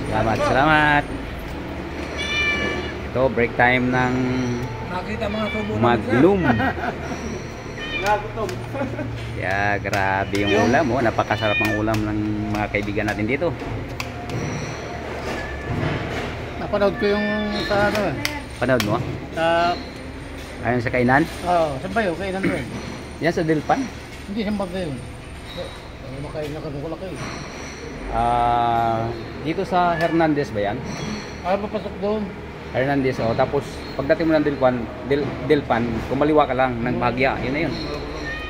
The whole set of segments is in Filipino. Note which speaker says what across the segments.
Speaker 1: Salamat, salamat. Ito, break time ng
Speaker 2: Nakita mga tubo
Speaker 1: Magnum.
Speaker 2: Nagutom.
Speaker 1: Yeah, grabe yung ulam. Oh, napakasarap ang ulam ng mga kaibigan natin dito.
Speaker 2: Napanood ko yung sa ano eh.
Speaker 1: Panood mo?
Speaker 2: Sa...
Speaker 1: Ayun sa kainan?
Speaker 2: Oo, saan ba yun? Kainan doon.
Speaker 1: Yan sa Dilpan?
Speaker 2: Hindi, saan ba yun? Ano makain na kanong kulak eh.
Speaker 1: Dito sa Hernandez ba yan?
Speaker 2: Ano papasok doon?
Speaker 1: Hernandez, oh. Tapos pagdating mo ng Dilpan, kumaliwa ka lang ng Bagya. Yun na yun.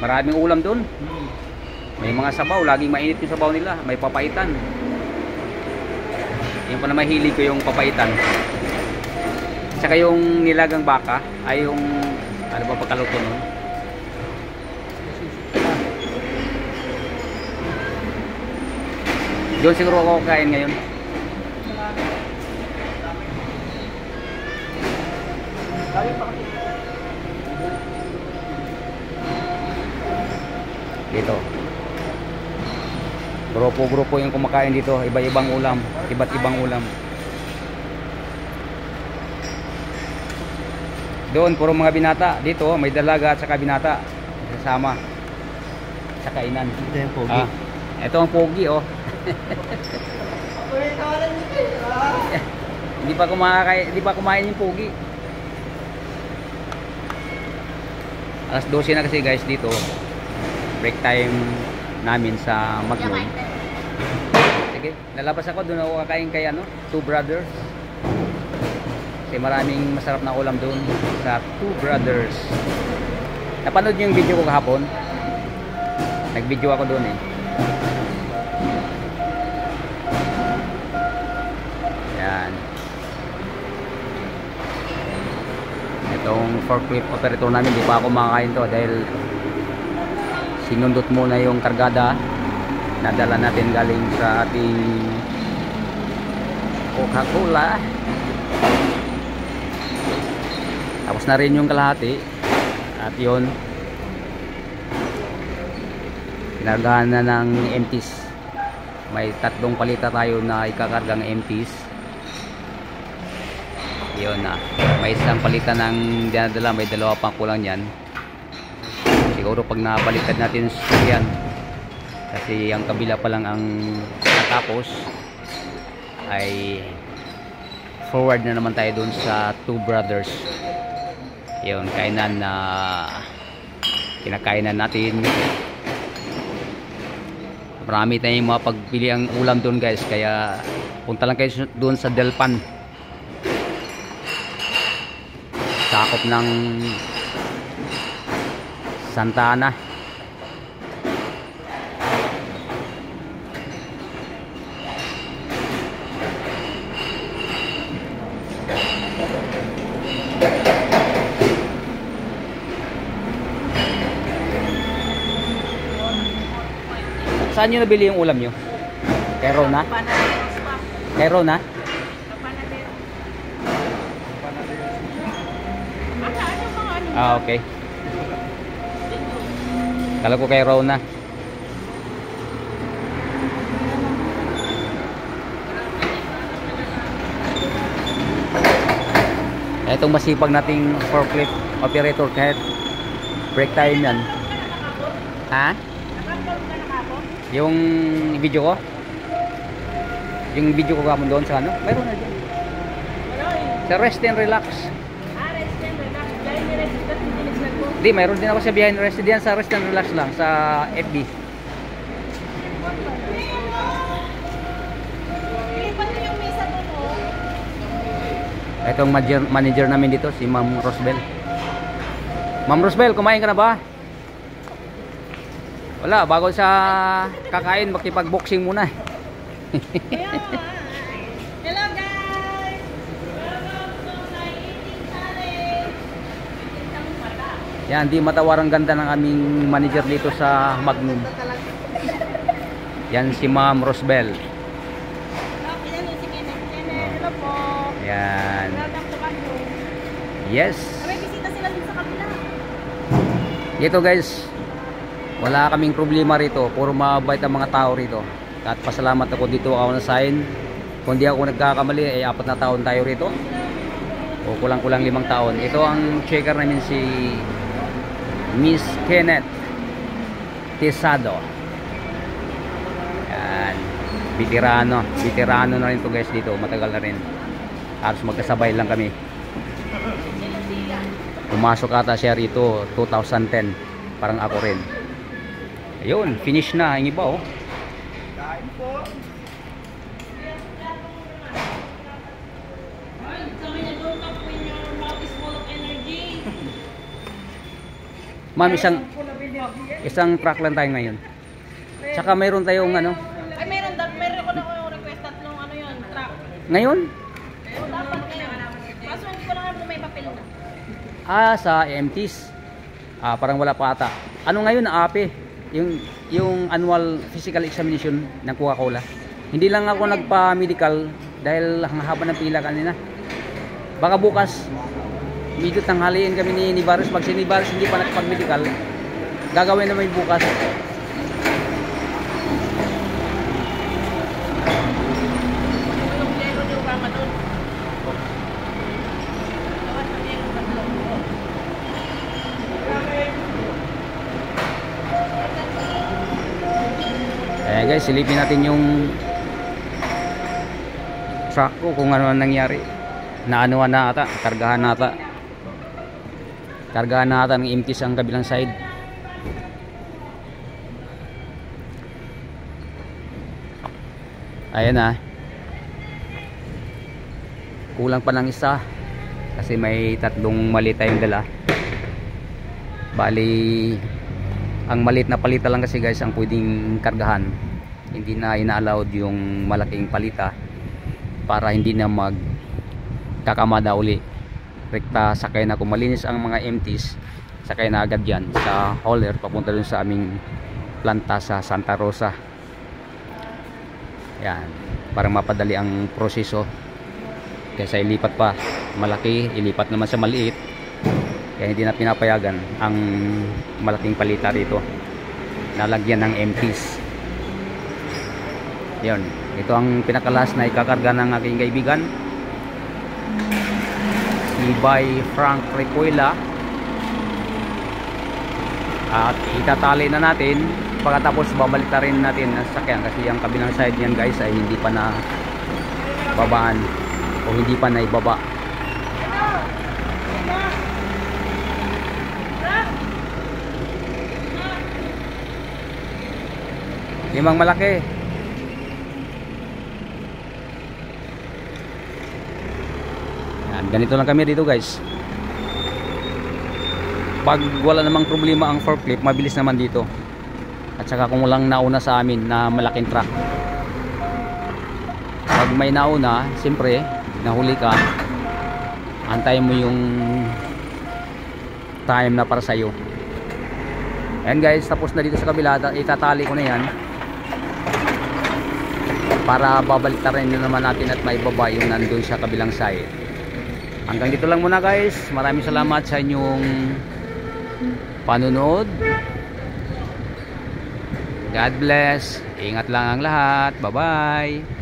Speaker 1: Maraming ulam doon. May mga sabaw, laging mainit yung sabaw nila. May papaitan. Yung pa na mahilig ko yung papaitan. Tsaka yung nilagang baka ay yung ano ba pagkaluto nun? Doon siguro ako kain ngayon. Dito. Grupo-grupo yung kumakain dito, iba-ibang ulam, iba't ibang ulam. Doon puro mga binata, dito may dalaga at saka binata kasama sa kainan.
Speaker 2: Ito yung pogi.
Speaker 1: Ito ang pogi, oh. Hindi pa kumain yung pogi. Alas 12 na kasi guys dito. Break time namin sa Magnum. Sige, lalabas ako, doon ako kakain kay ano, Two Brothers. Kasi maraming masarap na ulam doon sa Two Brothers. Napanood niyo yung video ko kahapon? Nag-video ako doon eh. Yan. Itong forklift operator namin, di pa ako makakain to dahil sinundot muna yung kargada na dala natin galing sa ating Coca-Cola. Tapos na rin yung kalahati at yun pinargahan na ng empties. May 3 palita tayo na ikakargang empties. Yun na, may isang palita ng dinadala, may 2 pang kulang yan. Siguro pag nabaliktad natin yan kasi ang kabila pa lang ang natapos ay forward na naman tayo dun sa Two Brothers. Yun, kainan na kinakainan natin. Marami tayong mga pagpili ang ulam dun guys, kaya punta lang kayo dun sa Dilpan. Sakop ng Santa Ana. Saan nyo nabili yung ulam nyo? Kay Rona? Kay Rona? Okay. Kala ko kay Rona. Itong masipag nating forklift operator kahit break time yan. Ha? Yung video ko? Yung video ko gamon doon sa ano? Mayroon na dyan. Sa rest and relax.
Speaker 3: Rest and relax. Dahil may rest and relax lang po.
Speaker 1: Hindi, mayroon din ako sa behind rest diyan sa rest and relax lang sa FB.
Speaker 3: Ilipat niyo yung mesa doon, oh.
Speaker 1: Itong manager namin dito, si Ma'am Rosbel. Ma'am Rosbel, kumain ka na ba? Wala, bago sa kakain, makipag-boxing muna.
Speaker 3: Hello guys! Welcome to my eating challenge!
Speaker 1: Yan, di matawarang ganda ng aming manager dito sa Magnum. Yan si Ma'am Rosbel.
Speaker 3: Hello po!
Speaker 1: Yan.
Speaker 3: Welcome to Magnum.
Speaker 1: Yes.
Speaker 3: May bisita sila dun sa kabila.
Speaker 1: Ito guys, wala kaming problema rito, puro mabait ang mga tao rito. At pasalamat ako dito ako na sign Kung di ako nagkakamali ay 4 na taon tayo rito. O kulang-kulang 5 taon. Ito ang checker namin si Miss Kenneth Tisado. Yan. Veterano na rin to guys dito. Matagal na rin. Halos magkasabay lang kami. Pumasok ata siya rito 2010. Parang ako rin. Ayun, finish na. Ang iba oh. Ma'am, isang truck lang tayo ngayon. Tsaka mayroon tayong ano.
Speaker 3: Ay, meron ko na yung request tatlong ano yun, truck.
Speaker 1: Ngayon?
Speaker 3: So, dapat ngayon. Kaso hindi ko lang alam kung may papel na.
Speaker 1: Sa EMTs. Parang wala pa ata. Ano ngayon na APE? Yung annual physical examination ng Coca-Cola. Hindi lang ako nagpa-medical dahil ang haba ng pila kanina. Baka bukas medyo tanghaliin kami ni Baris. Pag si Baris hindi pa nakapag-medical, gagawin naman bukas. Ayan guys, silipin natin yung truck ko kung ano nangyari. Naanuhan na ata, kargahan na ata. Kargahan na ata ng empties ang kabilang side. Ayan na. Kulang pa ng isa kasi may 3 maliit tayong dala. Bali, ang maliit na palita lang kasi guys ang pwedeng kargahan. Hindi na ina-allowed yung malaking palita para hindi na magkakamada uli. Rekta sakay na, kung malinis ang mga empties, sakay na agad yan sa hauler papunta dun sa aming planta sa Santa Rosa. Yan, para mapadali ang proseso. Kaysa ilipat pa malaki, ilipat naman sa maliit. Kaya hindi na pinapayagan ang malaking palita dito. Nalagyan ng empties. Yan, ito ang pinakalas na ikakarga ng aking kaibigan, si Bay Frank Recuela. At itatali na natin. Pagkatapos babalik na rin natin ang sakyan kasi ang kabilang side niyan guys ay hindi pa na babaan o hindi pa na ibaba. Limang malaki. Yan, ganito lang kami dito guys. Pag wala namang problema ang forklift, mabilis naman dito. At saka kung walang nauna sa amin na malaking truck. Pag may nauna, siyempre nahuli ka, antayin mo yung time na para sa'yo. Ayan guys, tapos na dito sa kabila. Itatali ko na yan para babalik na rin naman natin at maibaba yung nandun sa kabilang side. Hanggang dito lang muna guys. Maraming salamat sa inyong panunood. God bless. Ingat lang ang lahat. Bye bye.